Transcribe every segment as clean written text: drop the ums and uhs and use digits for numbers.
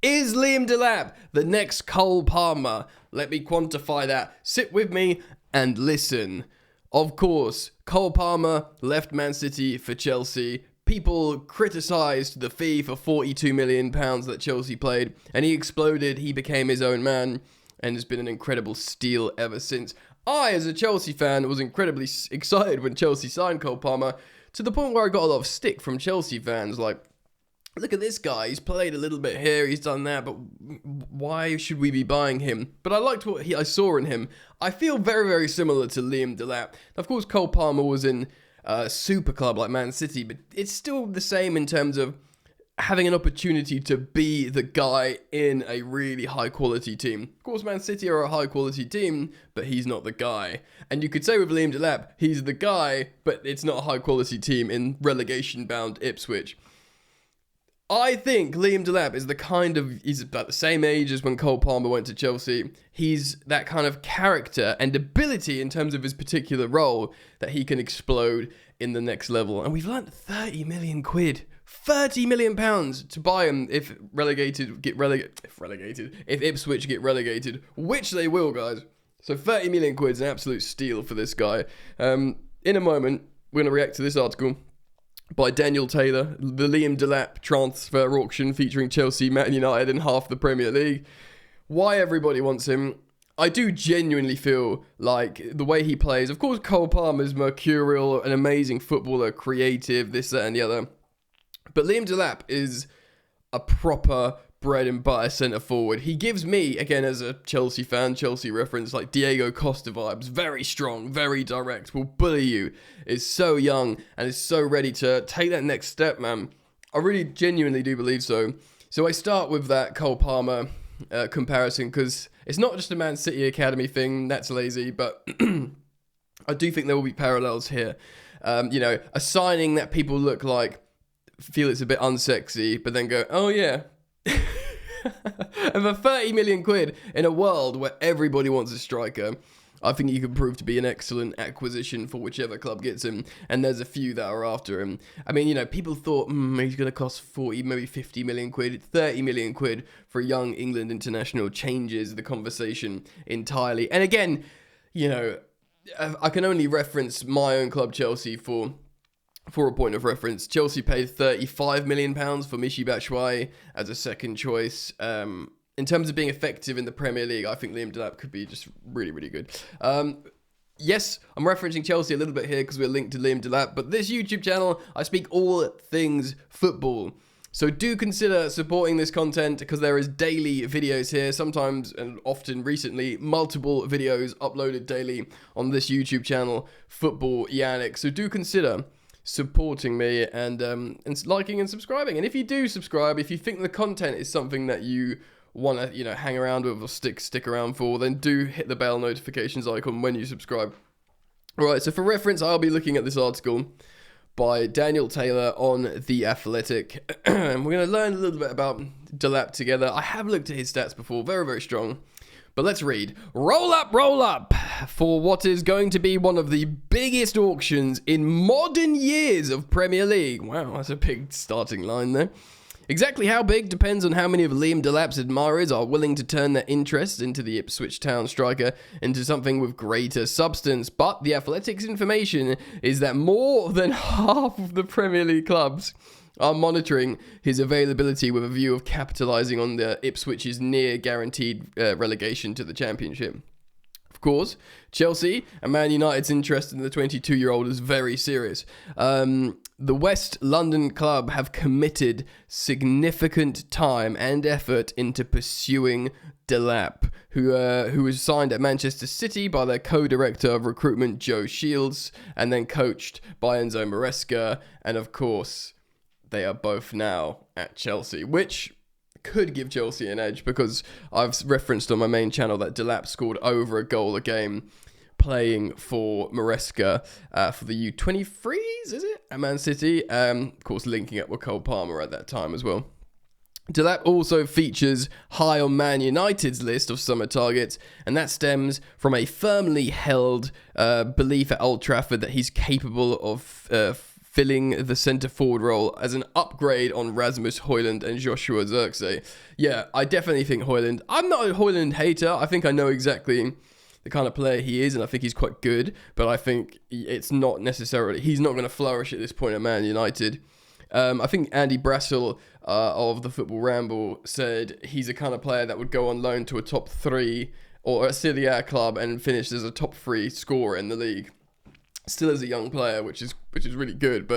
Is Liam Delap the next Cole Palmer? Let me quantify that. Sit with me and listen. Of course, Cole Palmer left Man City for Chelsea. People criticised the fee for £42 million that Chelsea paid, and he exploded. He became his own man and has been an incredible steal ever since. I, as a Chelsea fan, was incredibly excited when Chelsea signed Cole Palmer, to the point where I got a lot of stick from Chelsea fans, like, look at this guy, he's played a little bit here, he's done that, but why should we be buying him? But I liked what I saw in him. I feel very, very similar to Liam Delap. Of course, Cole Palmer was in a super club like Man City, but it's still the same in terms of having an opportunity to be the guy in a really high-quality team. Of course, Man City are a high-quality team, but he's not the guy. And you could say with Liam Delap, he's the guy, but it's not a high-quality team in relegation-bound Ipswich. I think Liam Delap is he's about the same age as when Cole Palmer went to Chelsea. He's that kind of character and ability in terms of his particular role that he can explode in the next level. And we've lent 30 million quid, 30 million pounds to buy him if Ipswich get relegated, which they will, guys. So 30 million quid is an absolute steal for this guy. In a moment, we're going to react to this article by Daniel Taylor, the Liam Delap transfer auction featuring Chelsea, Man United and half the Premier League. Why everybody wants him. I do genuinely feel like the way he plays, of course Cole Palmer's mercurial, an amazing footballer, creative, this, that and the other. But Liam Delap is a proper bread and butter centre forward. He gives me, again as a Chelsea fan, Chelsea reference, like Diego Costa vibes. Very strong, very direct, will bully you, is so young and is so ready to take that next step, man. I really genuinely do believe so. So I start with that Cole Palmer comparison because it's not just a Man City Academy thing, that's lazy, but I do think there will be parallels here. A signing that people look like, feel it's a bit unsexy, but then go, oh yeah. And for 30 million quid in a world where everybody wants a striker, I think he could prove to be an excellent acquisition for whichever club gets him, and there's a few that are after him. I mean, people thought he's going to cost 40, maybe 50 million quid, 30 million quid for a young England international changes the conversation entirely. And again, I can only reference my own club, Chelsea, for a point of reference. Chelsea paid £35 million for Michy Batshuayi as a second choice. In terms of being effective in the Premier League, I think Liam Delap could be just really, really good. Yes, I'm referencing Chelsea a little bit here because we're linked to Liam Delap, but this YouTube channel, I speak all things football. So do consider supporting this content because there is daily videos here, sometimes and often recently, multiple videos uploaded daily on this YouTube channel, Football Yannick. So do consider supporting me and liking and subscribing. And if you do subscribe, if you think the content is something that you want to hang around with or stick around for, then do hit the bell notifications icon when you subscribe. Alright, so for reference, I'll be looking at this article by Daniel Taylor on The Athletic. And we're going to learn a little bit about Delap together. I have looked at his stats before, very, very strong. But let's read. Roll up for what is going to be one of the biggest auctions in modern years of Premier League. Wow, that's a big starting line there. Exactly how big depends on how many of Liam Delap's admirers are willing to turn their interest into the Ipswich Town striker into something with greater substance. But the Athletic's information is that more than half of the Premier League clubs are monitoring his availability with a view of capitalising on the Ipswich's near guaranteed relegation to the Championship. Of course, Chelsea and Man United's interest in the 22-year-old is very serious. The West London club have committed significant time and effort into pursuing Delap, who was signed at Manchester City by their co-director of recruitment, Joe Shields, and then coached by Enzo Maresca, and of course, they are both now at Chelsea, which could give Chelsea an edge because I've referenced on my main channel that Delap scored over a goal a game playing for Maresca for the U23s, is it? At Man City. Of course, linking up with Cole Palmer at that time as well. Delap also features high on Man United's list of summer targets, and that stems from a firmly held belief at Old Trafford that he's capable of filling the centre forward role as an upgrade on Rasmus Højlund and Joshua Zirkzee. Yeah, I definitely think Højlund. I'm not a Højlund hater. I think I know exactly the kind of player he is, and I think he's quite good, but I think it's not necessarily, he's not going to flourish at this point at Man United. I think Andy Brassel of the Football Ramble said he's a kind of player that would go on loan to a top 3 or a Serie A club and finish as a top 3 scorer in the league. Still as a young player, which is really good,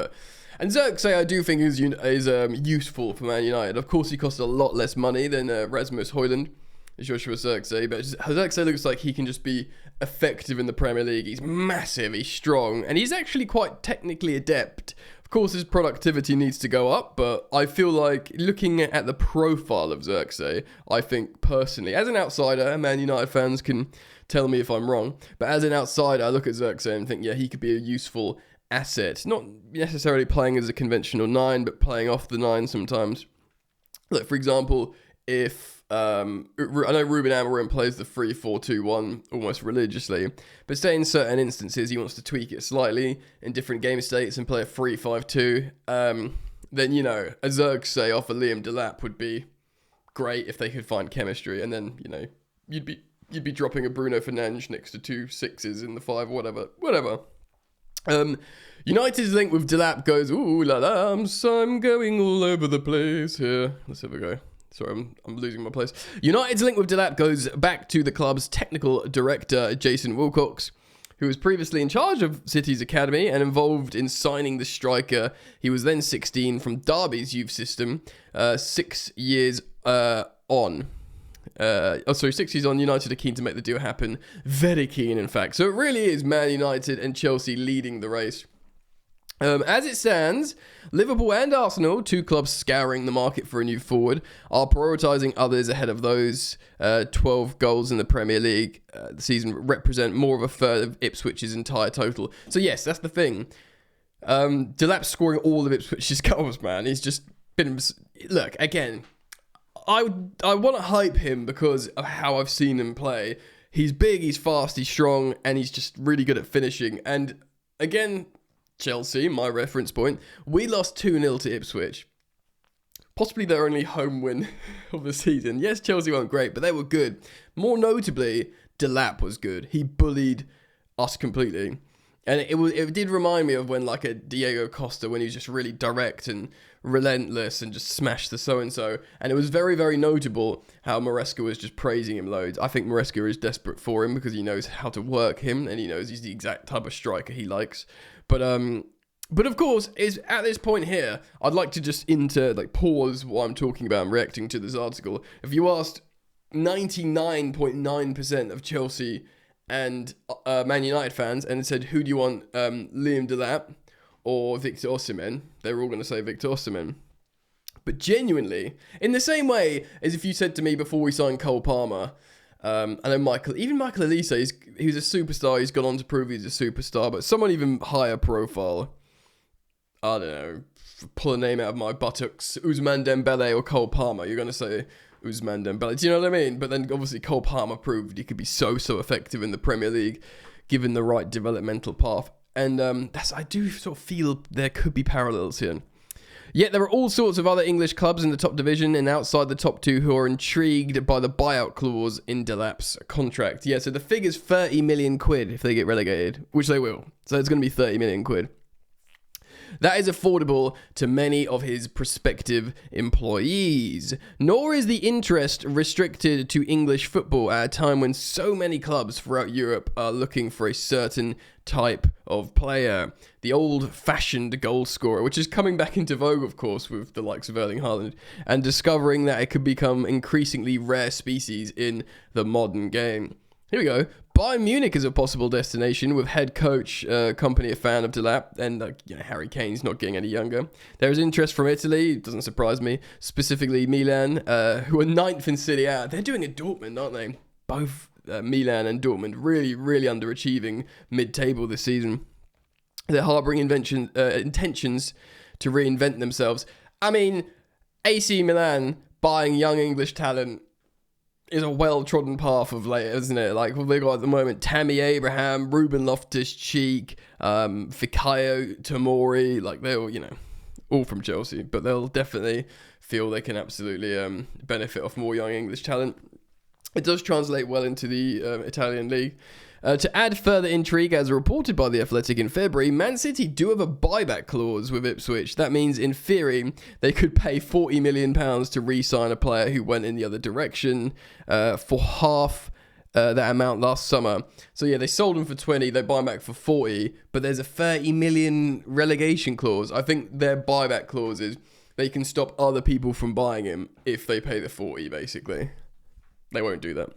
and Zirkzee I do think is useful for Man United. Of course, he costs a lot less money than Rasmus Højlund, Joshua Zirkzee, but Zirkzee looks like he can just be effective in the Premier League. He's massive, he's strong, and he's actually quite technically adept. Of course, his productivity needs to go up, but I feel like looking at the profile of Zirkzee, I think personally, as an outsider, Man United fans can tell me if I'm wrong, but as an outsider, I look at Zirkzee and think, yeah, he could be a useful asset. Not necessarily playing as a conventional 9, but playing off the 9 sometimes. Look, for example, if I know Ruben Amorim plays the 3-4-2-1 almost religiously, but say in certain instances he wants to tweak it slightly in different game states and play a 3-5-2, then, you know, a Zirkzee off a Liam Delap would be great if they could find chemistry, and then, you know, you'd be dropping a Bruno Fernandes next to 2 6s in the 5, whatever. United's link with Delap goes, ooh la la, I'm going all over the place here. Let's have a go. Sorry, I'm losing my place. United's link with Delap goes back to the club's technical director, Jason Wilcox, who was previously in charge of City's academy and involved in signing the striker. He was then 16 from Derby's youth system, 6 years on. 6 years on, United are keen to make the deal happen. Very keen, in fact. So it really is Man United and Chelsea leading the race. As it stands, Liverpool and Arsenal, 2 clubs scouring the market for a new forward, are prioritising others ahead of those. 12 goals in the Premier League the season represent more of a third of Ipswich's entire total. So yes, that's the thing. Delap's scoring all of Ipswich's goals, man. He's just been... Look, again, I want to hype him because of how I've seen him play. He's big, he's fast, he's strong, and he's just really good at finishing. And again... Chelsea, my reference point, we lost 2-0 to Ipswich. Possibly their only home win of the season. Yes, Chelsea weren't great, but they were good. More notably, Delap was good. He bullied us completely. And it did remind me of when, like, a Diego Costa, when he was just really direct and relentless and just smashed the so-and-so. And it was very, very notable how Maresca was just praising him loads. I think Maresca is desperate for him because he knows how to work him and he knows he's the exact type of striker he likes. But of course, is at this point here, I'd like to just pause what I'm talking about and reacting to this article. If you asked 99.9% of Chelsea and Man United fans and said, who do you want, Liam Delap or Victor Osimhen, they were all going to say Victor Osimhen. But genuinely, in the same way as if you said to me before we signed Cole Palmer, I know Michael Elise, he's a superstar, he's gone on to prove he's a superstar, but someone even higher profile, I don't know, pull a name out of my buttocks, Ousmane Dembele or Cole Palmer, you're going to say Ousmane Dembele, do you know what I mean? But then obviously Cole Palmer proved he could be so effective in the Premier League, given the right developmental path, and I do sort of feel there could be parallels here. Yet there are all sorts of other English clubs in the top division and outside the top 2 who are intrigued by the buyout clause in Delap's contract. Yeah, so the figure's 30 million quid if they get relegated, which they will. So it's going to be 30 million quid. That is affordable to many of his prospective employees. Nor is the interest restricted to English football at a time when so many clubs throughout Europe are looking for a certain type of player. The old-fashioned goal scorer, which is coming back into vogue, of course, with the likes of Erling Haaland, and discovering that it could become increasingly rare species in the modern game. Here we go. Bayern Munich is a possible destination, with head coach, company a fan of Delap, and Harry Kane's not getting any younger. There is interest from Italy, it doesn't surprise me, specifically Milan, who are 9th in Serie A. They're doing it Dortmund, aren't they? Both Milan and Dortmund really, really underachieving mid-table this season. They're harbouring intentions to reinvent themselves. I mean, AC Milan buying young English talent, is a well-trodden path of late, isn't it? Like what they got at the moment: Tammy Abraham, Ruben Loftus-Cheek, Fikayo Tomori. Like they're all, all from Chelsea, but they'll definitely feel they can absolutely benefit off more young English talent. It does translate well into the Italian league. To add further intrigue, as reported by The Athletic in February, Man City do have a buyback clause with Ipswich. That means, in theory, they could pay £40 million to re-sign a player who went in the other direction for half that amount last summer. So yeah, they sold him for 20, they buy him back for 40, but there's a 30 million relegation clause. I think their buyback clause is they can stop other people from buying him if they pay the 40, basically. They won't do that.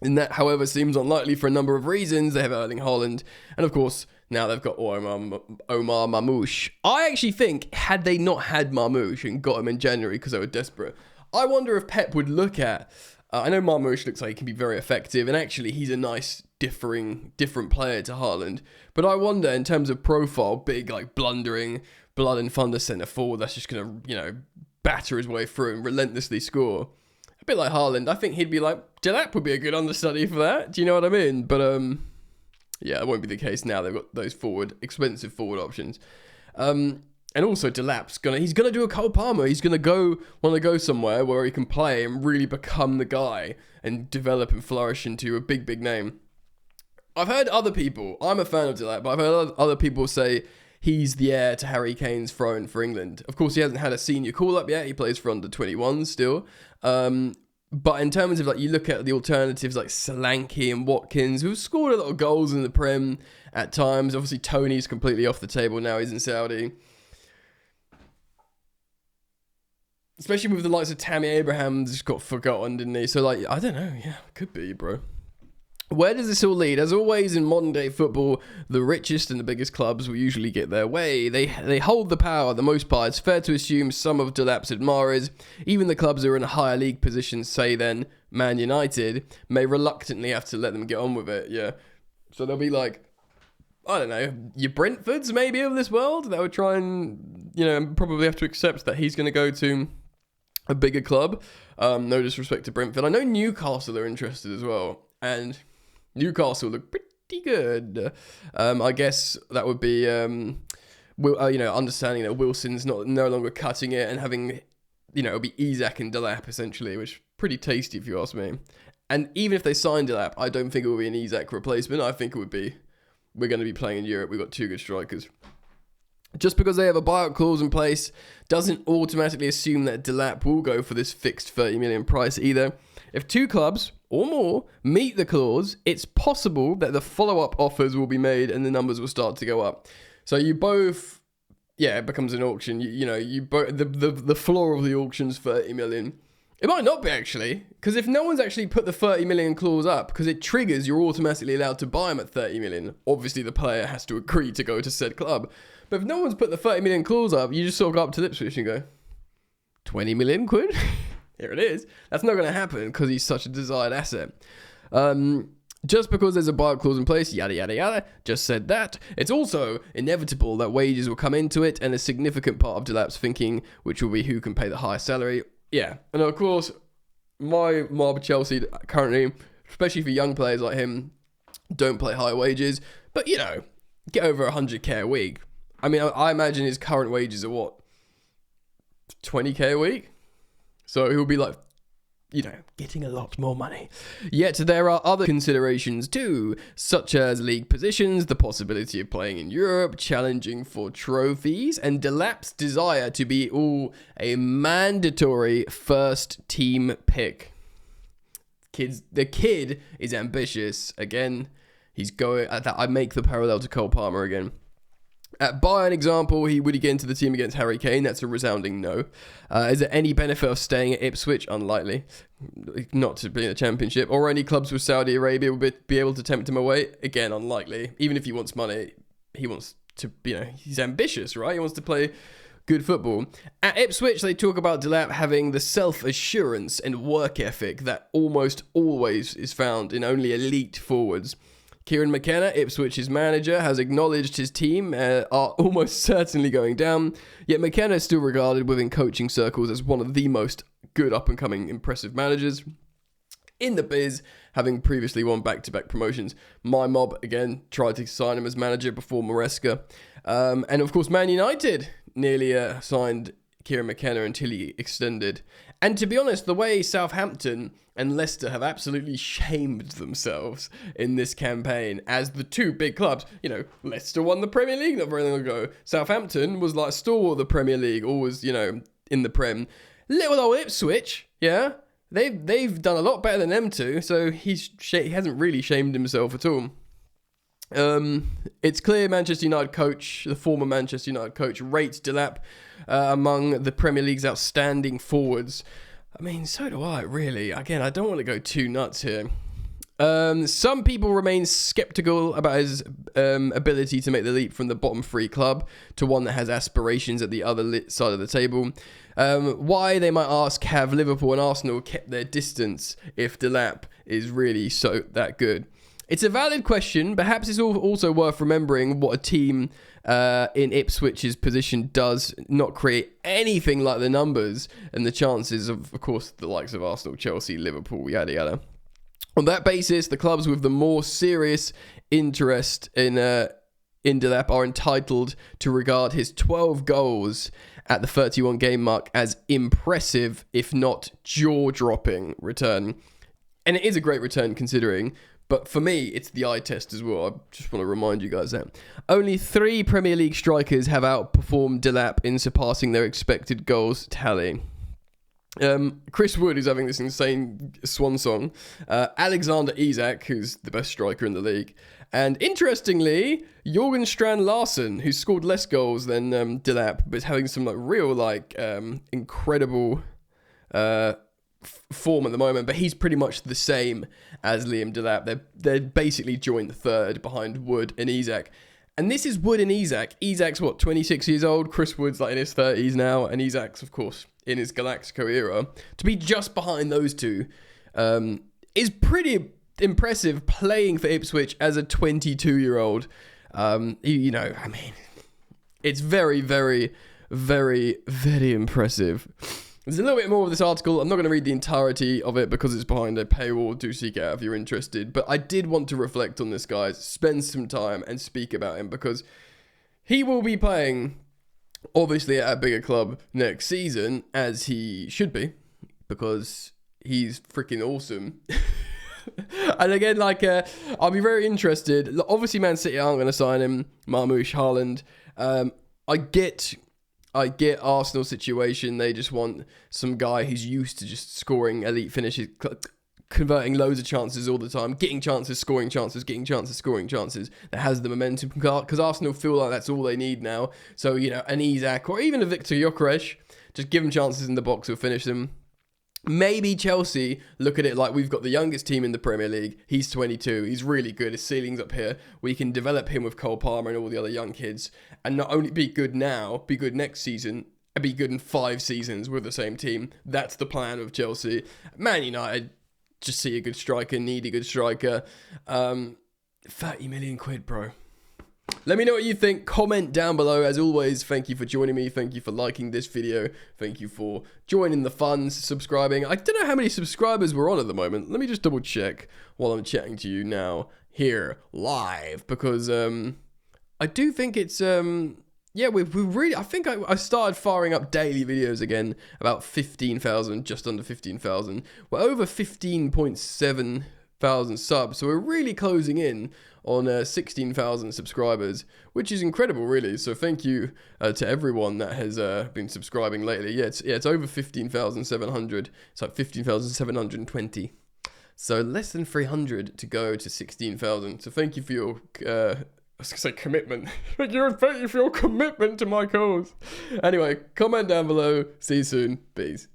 And that, however, seems unlikely for a number of reasons. They have Erling Haaland, and of course, now they've got Omar Marmoush. I actually think, had they not had Marmoush and got him in January because they were desperate, I wonder if Pep would look at... I know Marmoush looks like he can be very effective, and actually he's a nice, different player to Haaland. But I wonder, in terms of profile, big, like, blundering, blood and thunder centre forward that's just going to, batter his way through and relentlessly score. A bit like Haaland, I think he'd be like, Delap would be a good understudy for that. Do you know what I mean? But, yeah, it won't be the case now. They've got those expensive forward options. And also Delap's he's gonna do a Cole Palmer. He's want to go somewhere where he can play and really become the guy and develop and flourish into a big, big name. I've heard other people, I'm a fan of Delap, but I've heard other people say he's the heir to Harry Kane's throne for England. Of course, he hasn't had a senior call-up yet. He plays for under 21 still. But in terms of, like, you look at the alternatives like Solanke and Watkins, who've scored a lot of goals in the Prem at times. Obviously, Tony's completely off the table now. He's in Saudi. Especially with the likes of Tammy Abraham, just got forgotten, didn't he? So, like, I don't know. Yeah, could be, bro. Where does this all lead? As always in modern day football, the richest and the biggest clubs will usually get their way. They hold the power at the most part. It's fair to assume some of Delap's admirers, even the clubs who are in higher league positions, say then Man United, may reluctantly have to let them get on with it. Yeah. So they'll be like, I don't know, your Brentfords maybe of this world that would try and, probably have to accept that he's going to go to a bigger club. No disrespect to Brentford. I know Newcastle are interested as well. And Newcastle look pretty good. I guess that would be, understanding that Wilson's no longer cutting it and having, it'll be Isak and Delap essentially, which is pretty tasty if you ask me. And even if they sign Delap, I don't think it will be an Isak replacement. I think it would be, we're going to be playing in Europe. We've got two good strikers. Just because they have a buyout clause in place doesn't automatically assume that Delap will go for this fixed 30 million price either. If two clubs or more meet the clause, it's possible that the follow-up offers will be made and the numbers will start to go up. So you both, it becomes an auction. The floor of the auction's 30 million. It might not be actually, because if no one's actually put the 30 million clause up, because it triggers, you're automatically allowed to buy them at 30 million. Obviously, the player has to agree to go to said club. But if no one's put the 30 million clause up, you just sort of go up to Ipswich and go, 20 million quid? Here it is. That's not going to happen because he's such a desired asset. Just because there's a buyout clause in place, yada, yada, yada, just said that. It's also inevitable that wages will come into it, and a significant part of Delap's thinking, which will be who can pay the highest salary. Yeah, and of course, my mob Chelsea currently, especially for young players like him, don't play high wages, but get over 100k a week. I mean, I imagine his current wages are what, 20k a week? So he'll be like, getting a lot more money. Yet there are other considerations too, such as league positions, the possibility of playing in Europe, challenging for trophies, and Delap's desire to be a mandatory first team pick. The kid is ambitious. Again, he's going at that. I make the parallel to Cole Palmer again. At Bayern example, would he get into the team against Harry Kane? That's a resounding no. Is there any benefit of staying at Ipswich? Unlikely. Not to be in the Championship. Or any clubs with Saudi Arabia will be able to tempt him away? Again, unlikely. Even if he wants money, he wants to, he's ambitious, right? He wants to play good football. At Ipswich, they talk about Delap having the self-assurance and work ethic that almost always is found in only elite forwards. Kieran McKenna, Ipswich's manager, has acknowledged his team are almost certainly going down, yet McKenna is still regarded within coaching circles as one of the most good up-and-coming impressive managers. in the biz, having previously won back-to-back promotions. My mob, again, tried to sign him as manager before Maresca. And of course, Man United nearly signed Kieran McKenna until he extended. And to be honest, the way Southampton and Leicester have absolutely shamed themselves in this campaign as the two big clubs. You know, Leicester won the Premier League not very long ago. Southampton was like stalwart of the Premier League, always, you know, in the Prem. Little old Ipswich, yeah, they've done a lot better than them two, so he hasn't really shamed himself at all. It's clear Manchester United coach, the former Manchester United coach, rates Delap among the Premier League's outstanding forwards. I mean, so do I, really. Again, I don't want to go too nuts here. Some people remain sceptical about his ability to make the leap from the bottom three club to one that has aspirations at the other side of the table. Why, they might ask, have Liverpool and Arsenal kept their distance if Delap is really so that good? It's a valid question. Perhaps it's also worth remembering what a team in Ipswich's position does not create anything like the numbers and the chances of course, the likes of Arsenal, Chelsea, Liverpool, yada yada. On that basis, the clubs with the more serious interest in Delap are entitled to regard his 12 goals at the 31-game mark as impressive, if not jaw-dropping return. And it is a great return considering. But for me, it's the eye test as well. I just want to remind you guys that. Only 3 Premier League strikers have outperformed Delap in surpassing their expected goals tally. Chris Wood, who's having this insane swan song. Alexander Isak, who's the best striker in the league. And interestingly, Jorgen Strand Larsen, who scored less goals than Delap, but is having some real incredible form at the moment, but he's pretty much the same as Liam Delap. They're basically joint third behind Wood and Isak. And this is Wood and Isak. Isak's 26 years old, Chris Wood's in his 30s now, and Isak's of course in his Galactico era. To be just behind those two is pretty impressive, playing for Ipswich as a 22-year-old. It's very, very, very, very impressive. There's a little bit more of this article. I'm not going to read the entirety of it because it's behind a paywall. Do seek it out if you're interested. But I did want to reflect on this, guys, spend some time and speak about him because he will be playing, obviously, at a bigger club next season, as he should be, because he's freaking awesome. And again, I'll be very interested. Obviously, Man City aren't going to sign him. Marmoush, Haaland. I get Arsenal's situation. They just want some guy who's used to just scoring elite finishes, converting loads of chances all the time, getting chances, scoring chances, getting chances, scoring chances, that has the momentum, because Arsenal feel like that's all they need now. So, an Isak or even a Victor Gyökeres, just give them chances in the box, will finish them. Maybe Chelsea look at it like, we've got the youngest team in the Premier League. He's 22. He's really good. His ceiling's up here. We can develop him with Cole Palmer and all the other young kids, and not only be good now, be good next season, and be good in 5 seasons with the same team. That's the plan of Chelsea. Man United just see a good striker, need a good striker. 30 million quid, bro. Let me know what you think. Comment down below. As always, thank you for joining me. Thank you for liking this video. Thank you for joining the fun, subscribing. I don't know how many subscribers we're on at the moment. Let me just double check while I'm chatting to you now here live, because I do think it's we really, I think I started firing up daily videos again, about 15,000, just under 15,000. We're over 15.7,000 subs, so we're really closing in on 16,000 subscribers, which is incredible, really. So thank you to everyone that has been subscribing lately. It's over 15,700. It's like 15,720. So less than 300 to go to 16,000. So thank you for your I was going to say commitment. Thank you for your commitment to my cause. Anyway, comment down below. See you soon. Peace.